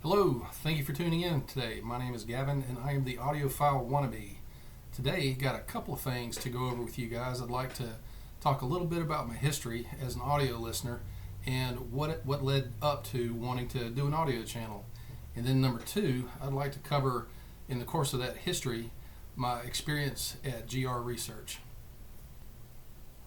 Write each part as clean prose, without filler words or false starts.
Hello, thank you for tuning in today. My name is Gavin and I am the audiophile wannabe. Today, got a couple of things to go over with you guys. I'd like to talk a little bit about my history as an audio listener and what led up to wanting to do an audio channel. And then number two, I'd like to cover in the course of that history my experience at GR Research.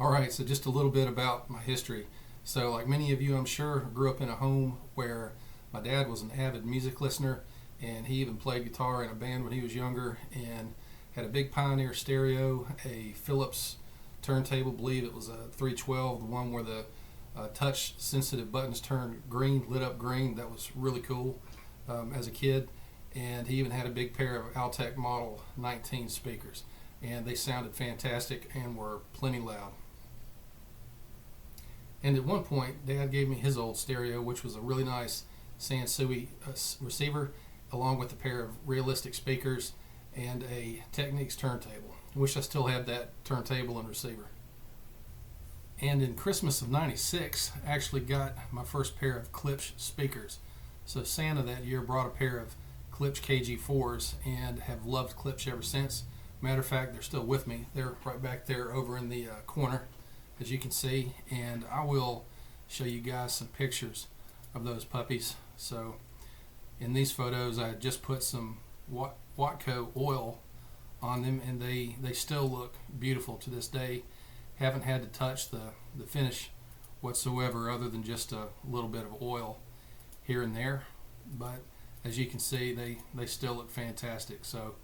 Alright, so just a little bit about my history. So like many of you, I'm sure, grew up in a home where my dad was an avid music listener, and he even played guitar in a band when he was younger, and had a big Pioneer stereo, a Philips turntable, believe it was a 312, the one where the touch sensitive buttons turned green, lit up green. That was really cool as a kid. And he even had a big pair of Altec Model 19 speakers, and they sounded fantastic and were plenty loud. And at one point, Dad gave me his old stereo, which was a really nice Sansui receiver, along with a pair of realistic speakers and a Technics turntable. I wish I still had that turntable and receiver. And in Christmas of '96, I actually got my first pair of Klipsch speakers. So Santa that year brought a pair of Klipsch KG4s and have loved Klipsch ever since. Matter of fact, they're still with me. They're right back there over in the corner, as you can see, and I will show you guys some pictures of those puppies. So in these photos, I just put some Watco oil on them, and they still look beautiful to this day. Haven't had to touch the finish whatsoever, other than just a little bit of oil here and there, but as you can see, they still look fantastic. So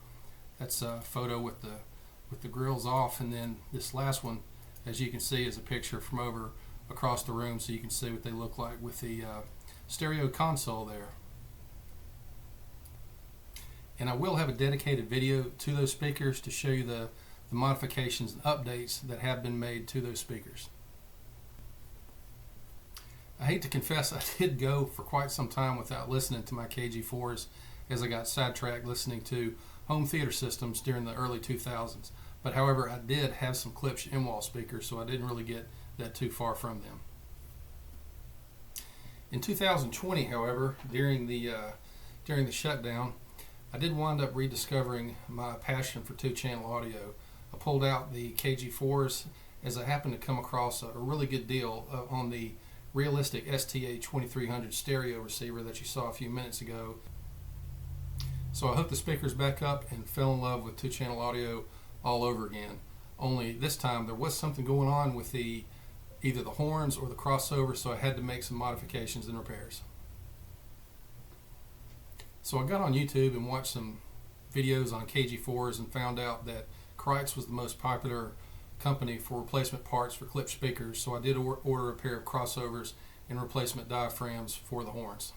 that's a photo with the grills off, and then this last one, as you can see, is a picture from over across the room, so you can see what they look like with the stereo console there. And I will have a dedicated video to those speakers to show you the modifications and updates that have been made to those speakers. I hate to confess, I did go for quite some time without listening to my KG4s, as I got sidetracked listening to home theater systems during the early 2000s. But however, I did have some Klipsch in-wall speakers, so I didn't really get that too far from them. In 2020, however, during the shutdown, I did wind up rediscovering my passion for two-channel audio. I pulled out the KG4s as I happened to come across a really good deal on the realistic STA 2300 stereo receiver that you saw a few minutes ago. So I hooked the speakers back up and fell in love with two-channel audio all over again. Only this time there was something going on with either the horns or the crossover, so I had to make some modifications and repairs. So I got on YouTube and watched some videos on KG4s and found out that Kreitz was the most popular company for replacement parts for Klipsch speakers, so I did order a pair of crossovers and replacement diaphragms for the horns.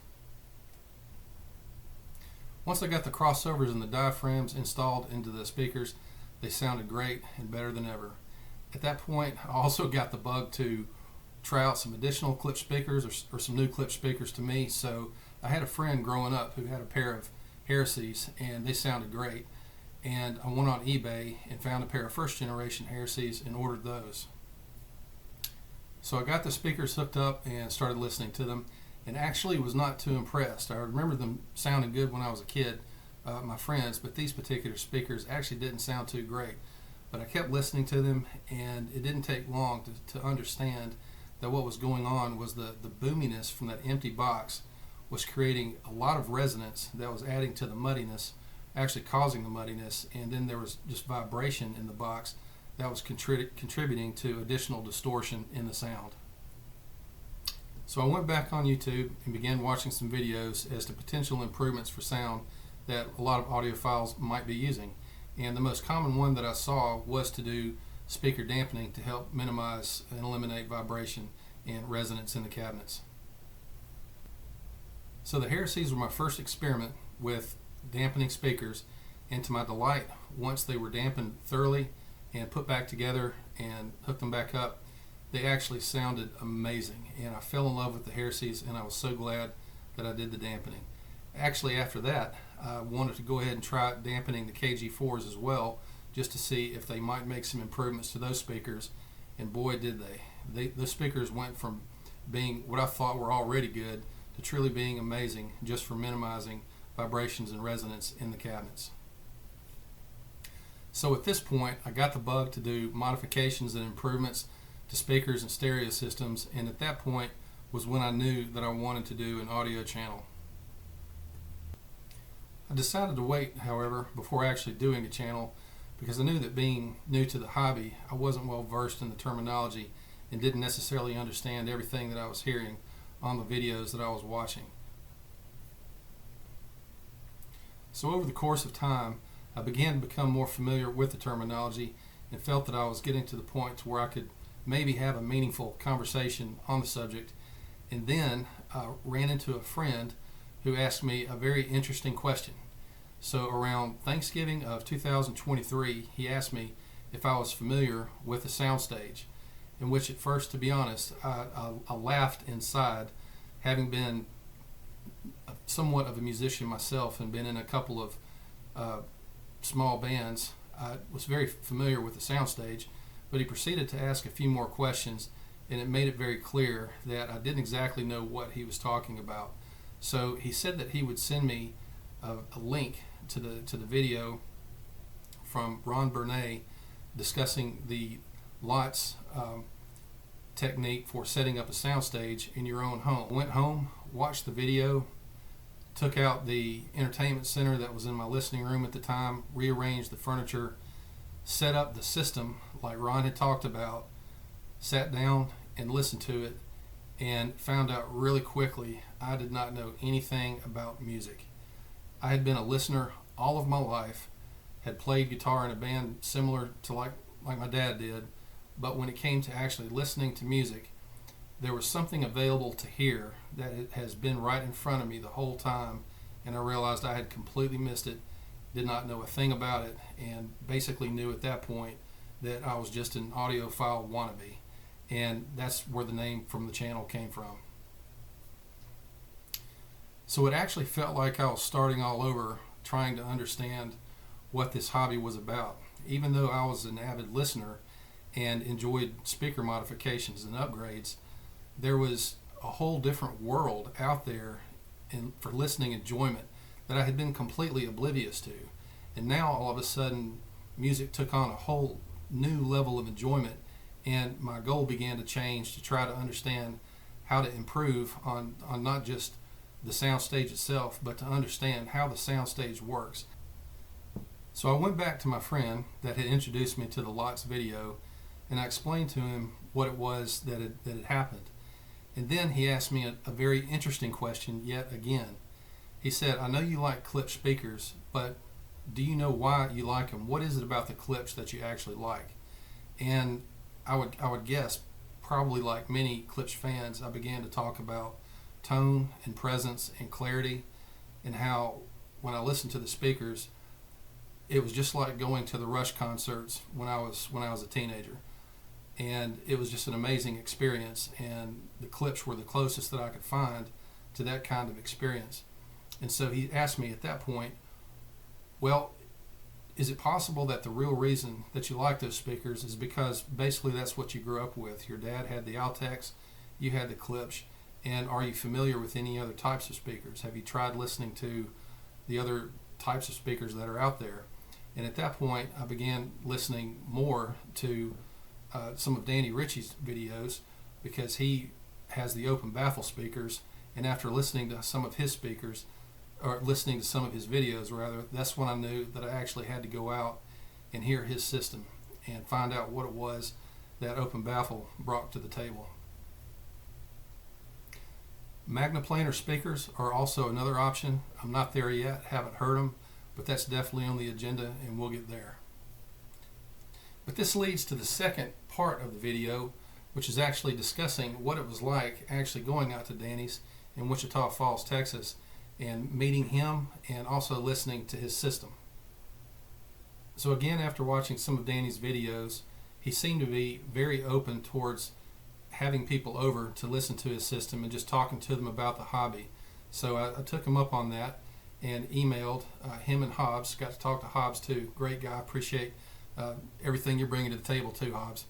Once I got the crossovers and the diaphragms installed into the speakers, they sounded great and better than ever. At that point, I also got the bug to try out some additional Klipsch speakers or some new Klipsch speakers to me. So I had a friend growing up who had a pair of Heresies, and they sounded great. And I went on eBay and found a pair of first generation Heresies and ordered those. So I got the speakers hooked up and started listening to them, and actually was not too impressed. I remember them sounding good when I was a kid, my friends, but these particular speakers actually didn't sound too great. But I kept listening to them, and it didn't take long to understand that what was going on was the boominess from that empty box was creating a lot of resonance that was adding to the muddiness, actually causing the muddiness, and then there was just vibration in the box that was contributing to additional distortion in the sound. So I went back on YouTube and began watching some videos as to potential improvements for sound that a lot of audiophiles might be using. And the most common one that I saw was to do speaker dampening to help minimize and eliminate vibration and resonance in the cabinets. So the Heresies were my first experiment with dampening speakers, and to my delight, once they were dampened thoroughly and put back together and hooked them back up, they actually sounded amazing, and I fell in love with the Heresies, and I was so glad that I did the dampening. Actually, after that, I wanted to go ahead and try dampening the KG4s as well, just to see if they might make some improvements to those speakers, and boy did they. Those speakers went from being what I thought were already good to truly being amazing just for minimizing vibrations and resonance in the cabinets. So at this point, I got the bug to do modifications and improvements to speakers and stereo systems, and at that point was when I knew that I wanted to do an audio channel. I decided to wait, however, before actually doing a channel, because I knew that being new to the hobby, I wasn't well versed in the terminology and didn't necessarily understand everything that I was hearing on the videos that I was watching. So over the course of time, I began to become more familiar with the terminology and felt that I was getting to the point to where I could maybe have a meaningful conversation on the subject. And then I ran into a friend who asked me a very interesting question. So around Thanksgiving of 2023, he asked me if I was familiar with the soundstage, in which at first, to be honest, I laughed inside, having been somewhat of a musician myself and been in a couple of small bands. I was very familiar with the soundstage, but he proceeded to ask a few more questions, and it made it very clear that I didn't exactly know what he was talking about. So he said that he would send me a link to the video from Ron Burnett discussing the LOTS technique for setting up a soundstage in your own home. I went home, watched the video, took out the entertainment center that was in my listening room at the time, rearranged the furniture, set up the system like Ron had talked about, sat down and listened to it, and found out really quickly I did not know anything about music. I had been a listener all of my life, had played guitar in a band similar to like my dad did, but when it came to actually listening to music, there was something available to hear that it has been right in front of me the whole time, and I realized I had completely missed it, did not know a thing about it, and basically knew at that point that I was just an audiophile wannabe, and that's where the name from the channel came from. So it actually felt like I was starting all over, trying to understand what this hobby was about. Even though I was an avid listener and enjoyed speaker modifications and upgrades, there was a whole different world out there for listening enjoyment that I had been completely oblivious to. And now all of a sudden music took on a whole new level of enjoyment, and my goal began to change to try to understand how to improve on not just the soundstage itself, but to understand how the soundstage works. So I went back to my friend that had introduced me to the LOTS video, and I explained to him what it was that had happened. And then he asked me a very interesting question yet again. He said, I know you like Klipsch speakers, but do you know why you like them? What is it about the Klipsch that you actually like? And I would guess, probably like many Klipsch fans, I began to talk about tone and presence and clarity, and how when I listened to the speakers, it was just like going to the Rush concerts when I was a teenager. And it was just an amazing experience, and the Klipsch were the closest that I could find to that kind of experience. And so he asked me at that point, well, is it possible that the real reason that you like those speakers is because basically that's what you grew up with? Your dad had the Altex, you had the Klipsch, and are you familiar with any other types of speakers? Have you tried listening to the other types of speakers that are out there? And at that point, I began listening more to some of Danny Ritchie's videos, because he has the open baffle speakers, and after listening to some of his speakers, or listening to some of his videos rather, that's when I knew that I actually had to go out and hear his system and find out what it was that open baffle brought to the table. Magnaplanar speakers are also another option. I'm not there yet, haven't heard them, but that's definitely on the agenda, and we'll get there. But this leads to the second part of the video, which is actually discussing what it was like actually going out to Danny's in Wichita Falls, Texas, and meeting him and also listening to his system. So again, after watching some of Danny's videos, he seemed to be very open towards having people over to listen to his system and just talking to them about the hobby. So I took him up on that and emailed him and Hobbs. Got to talk to Hobbs too. Great guy. Appreciate everything you're bringing to the table too, Hobbs.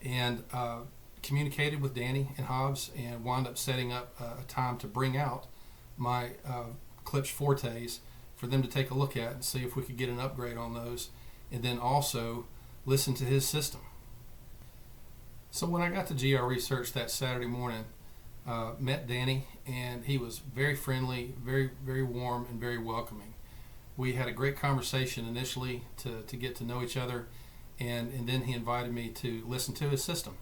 And communicated with Danny and Hobbs and wound up setting up a time to bring out my Klipsch Fortes for them to take a look at and see if we could get an upgrade on those, and then also listen to his system. So when I got to GR Research that Saturday morning, met Danny, and he was very friendly, very, very warm, and very welcoming. We had a great conversation initially to get to know each other, and then he invited me to listen to his system.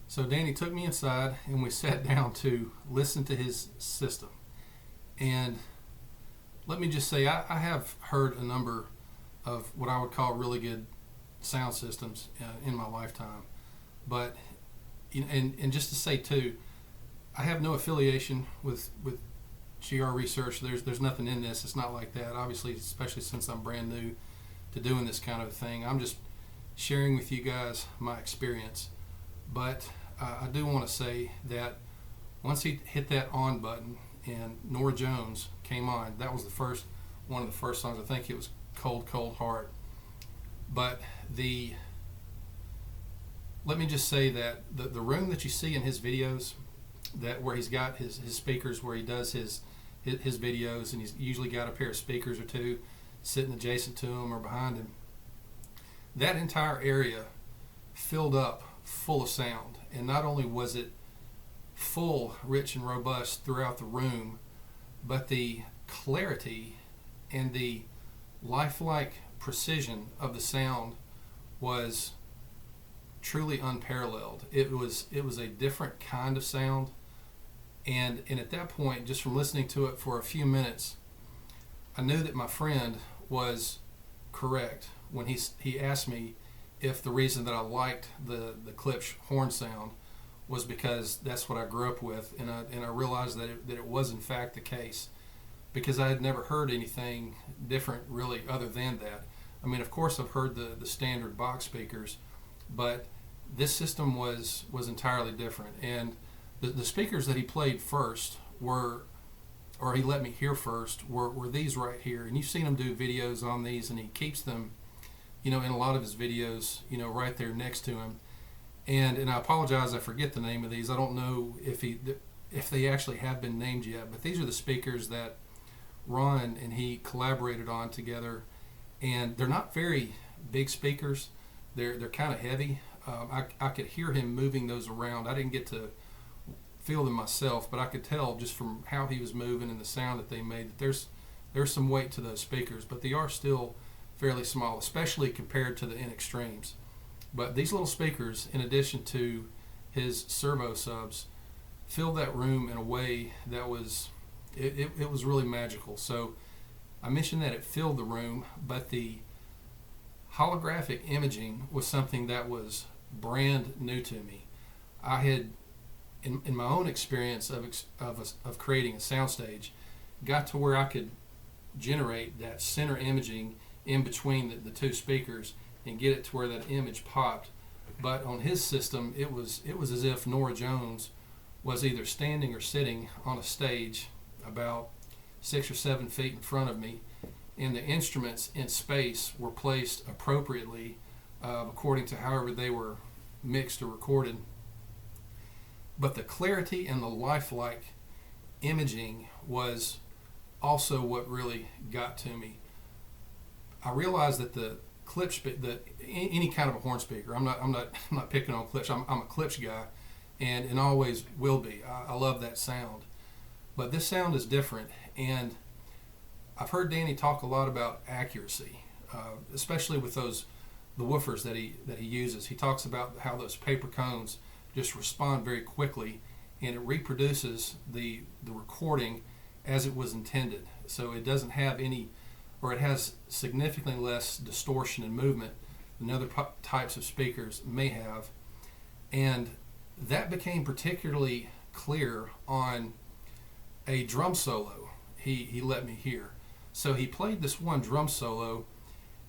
So Danny took me inside, and we sat down to listen to his system. And let me just say, I have heard a number of what I would call really good sound systems in my lifetime. But, and just to say too, I have no affiliation with GR Research. There's nothing in this. It's not like that. Obviously, especially since I'm brand new to doing this kind of thing. I'm just sharing with you guys my experience. But I do want to say that once he hit that on button and Norah Jones came on, that was one of the first songs. I think it was Cold, Cold Heart. But let me just say that the room that you see in his videos, that where he's got his speakers, where he does his videos, and he's usually got a pair of speakers or two sitting adjacent to him or behind him, that entire area filled up full of sound. And not only was it full, rich, and robust throughout the room, but the clarity and the lifelike precision of the sound was truly unparalleled. It was a different kind of sound, and at that point, just from listening to it for a few minutes, I knew that my friend was correct when he asked me if the reason that I liked the Klipsch horn sound was because that's what I grew up with, and I realized that it was in fact the case, because I had never heard anything different really other than that. I mean, of course I've heard the standard box speakers, but this system was entirely different. And the speakers that he played first or he let me hear first, were these right here. And you've seen him do videos on these, and he keeps them, in a lot of his videos, right there next to him. And I apologize, I forget the name of these. I don't know if they actually have been named yet, but these are the speakers that Ron and he collaborated on together. And they're not very big speakers. They're kind of heavy. I could hear him moving those around. I didn't get to feel them myself, but I could tell just from how he was moving and the sound that they made that there's some weight to those speakers, but they are still fairly small, especially compared to the In Extremes. But these little speakers, in addition to his servo subs, filled that room in a way that was it was really magical. So I mentioned that it filled the room, but the holographic imaging was something that was brand new to me. I had, in my own experience of creating a soundstage, got to where I could generate that center imaging in between the two speakers and get it to where that image popped. But on his system, it was as if Norah Jones was either standing or sitting on a stage about 6 or 7 feet in front of me, and the instruments in space were placed appropriately according to however they were mixed or recorded. But the clarity and the lifelike imaging was also what really got to me. I realized that the Klipsch, any kind of a horn speaker, I'm not picking on Klipsch. I'm a Klipsch guy, and always will be. I love that sound, but this sound is different. And I've heard Danny talk a lot about accuracy, especially with the woofers that he uses. He talks about how those paper cones just respond very quickly, and it reproduces the recording as it was intended. So it doesn't have any, or it has significantly less distortion and movement than other types of speakers may have. And that became particularly clear on a drum solo he let me hear. So he played this one drum solo,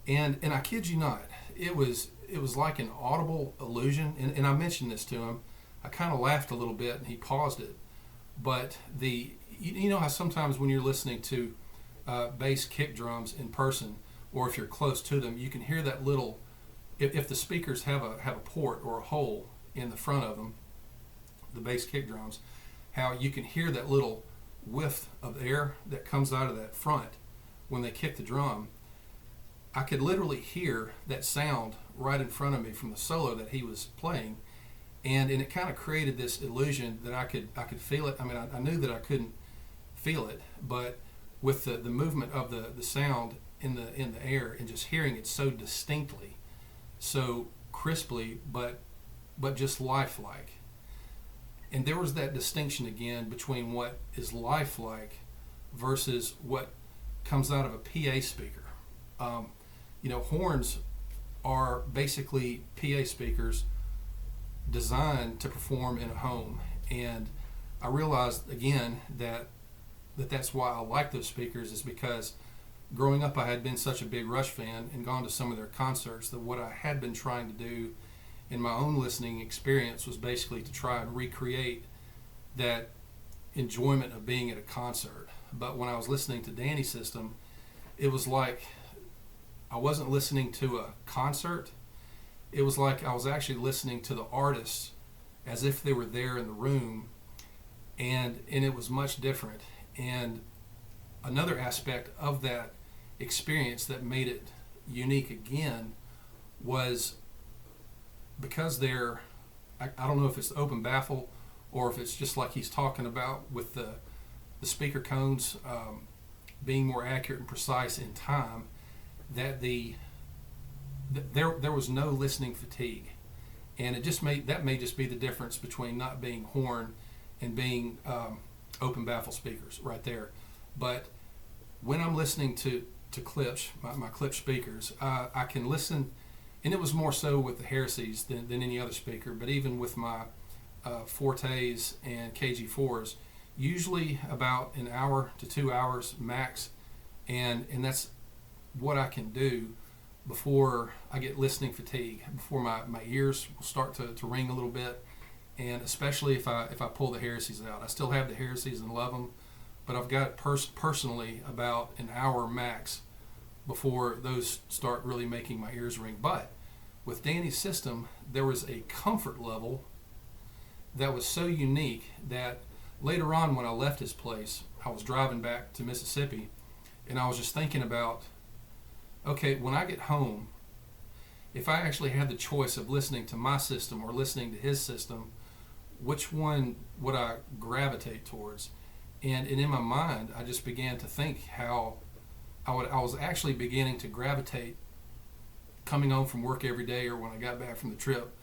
and I kid you not, it was like an audible illusion. And I mentioned this to him. I kind of laughed a little bit, and he paused it. But you know how sometimes when you're listening to bass kick drums in person, or if you're close to them, you can hear that little, if the speakers have a port or a hole in the front of them, the bass kick drums, how you can hear that little whiff of air that comes out of that front when they kick the drum. I could literally hear that sound right in front of me from the solo that he was playing, and it kind of created this illusion that I could feel it. I mean, I knew that I couldn't feel it, but with the movement of the sound in the air and just hearing it so distinctly, so crisply, but just lifelike. And there was that distinction again between what is lifelike versus what comes out of a PA speaker. Horns are basically PA speakers designed to perform in a home, and I realized again that's why I like those speakers, is because growing up I had been such a big Rush fan and gone to some of their concerts that what I had been trying to do in my own listening experience was basically to try and recreate that enjoyment of being at a concert. But when I was listening to Danny's system, it was like I wasn't listening to a concert. It was like I was actually listening to the artists as if they were there in the room, and it was much different. And another aspect of that experience that made it unique again was because they're, I don't know if it's open baffle or if it's just like he's talking about with the speaker cones being more accurate and precise in time, that there was no listening fatigue, and that may just be the difference between not being horn and being open baffle speakers right there. But when I'm listening to Klipsch, my Klipsch speakers, I can listen, and it was more so with the Heresies than any other speaker, but even with my Fortes and KG4s, usually about an hour to 2 hours max, and that's what I can do before I get listening fatigue, before my ears will start to ring a little bit, and especially if I pull the Heresies out. I still have the Heresies and love them, but I've got personally about an hour max before those start really making my ears ring. But with Danny's system, there was a comfort level that was so unique that later on when I left his place, I was driving back to Mississippi, and I was just thinking about, okay, when I get home, if I actually had the choice of listening to my system or listening to his system, which one would I gravitate towards? And in my mind, I just began to think how I was actually beginning to gravitate coming home from work every day or when I got back from the trip,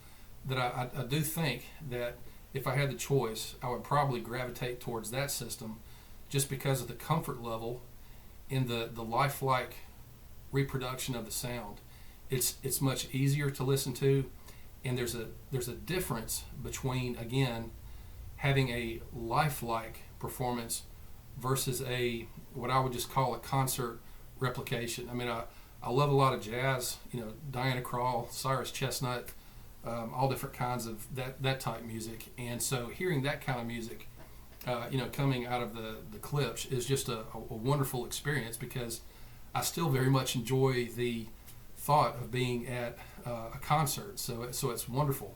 that I do think that if I had the choice, I would probably gravitate towards that system just because of the comfort level in the lifelike reproduction of the sound. It's much easier to listen to, and there's a difference between, again, having a lifelike performance versus what I would just call a concert replication. I mean, I love a lot of jazz, Diana Krall, Cyrus Chestnut, all different kinds of that type music, and so hearing that kind of music coming out of the Klipsch is just a wonderful experience, because I still very much enjoy the thought of being at a concert, so it's wonderful.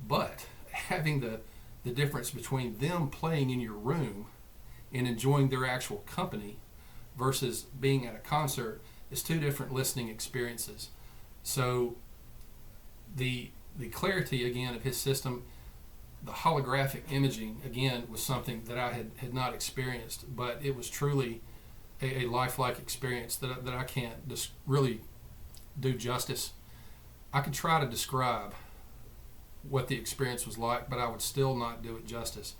But having the difference between them playing in your room and enjoying their actual company versus being at a concert is two different listening experiences. So the clarity again of his system, the holographic imaging again was something that I had not experienced, but it was truly a lifelike experience that I can't just really do justice. I could try to describe what the experience was like, but I would still not do it justice.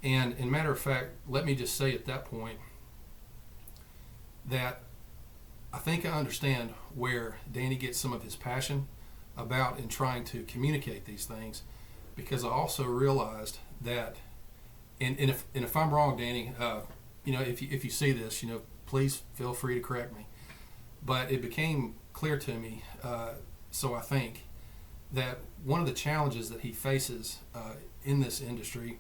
And in matter of fact, let me just say at that point that I think I understand where Danny gets some of his passion about in trying to communicate these things, because I also realized that, and if I'm wrong, Danny, if you see this, please feel free to correct me. But it became clear to me, so I think, that one of the challenges that he faces in this industry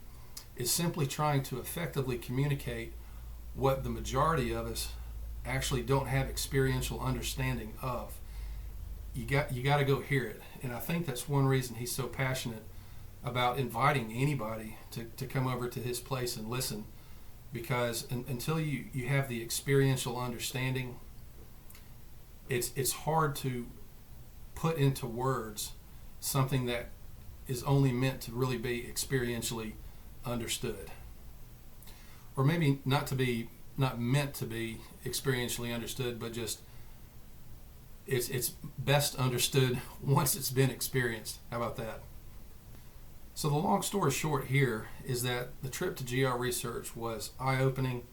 is simply trying to effectively communicate what the majority of us actually don't have experiential understanding of. You got to go hear it, and I think that's one reason he's so passionate about inviting anybody to come over to his place and listen, because until you have the experiential understanding, it's hard to put into words something that is only meant to really be experientially understood, or maybe not meant to be experientially understood, but just it's best understood once it's been experienced. How about that? So the long story short here is that the trip to GR Research was eye-opening.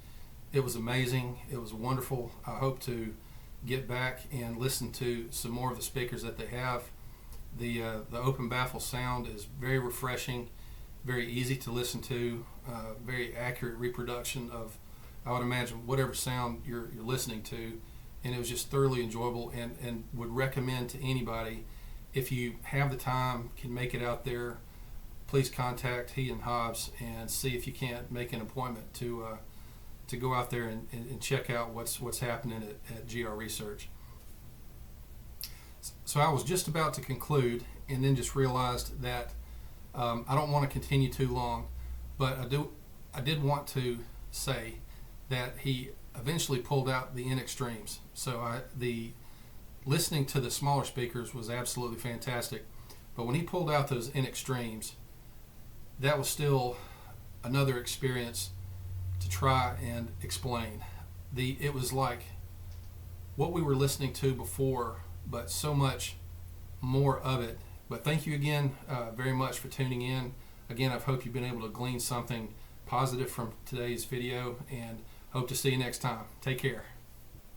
It was amazing. It was wonderful. I hope to get back and listen to some more of the speakers that they have. The open baffle sound is very refreshing, very easy to listen to, very accurate reproduction of, I would imagine, whatever sound you're listening to, and it was just thoroughly enjoyable, and would recommend to anybody, if you have the time, can make it out there, please contact he and Hobbs and see if you can't make an appointment to go out there and check out what's happening at GR Research. So I was just about to conclude, and then just realized that I don't want to continue too long, but I did want to say that he eventually pulled out the in extremes. So the listening to the smaller speakers was absolutely fantastic, but when he pulled out those in extremes, that was still another experience to try and explain. It was like what we were listening to before, but so much more of it. But thank you again very much for tuning in. Again, I hope you've been able to glean something positive from today's video, and hope to see you next time. Take care.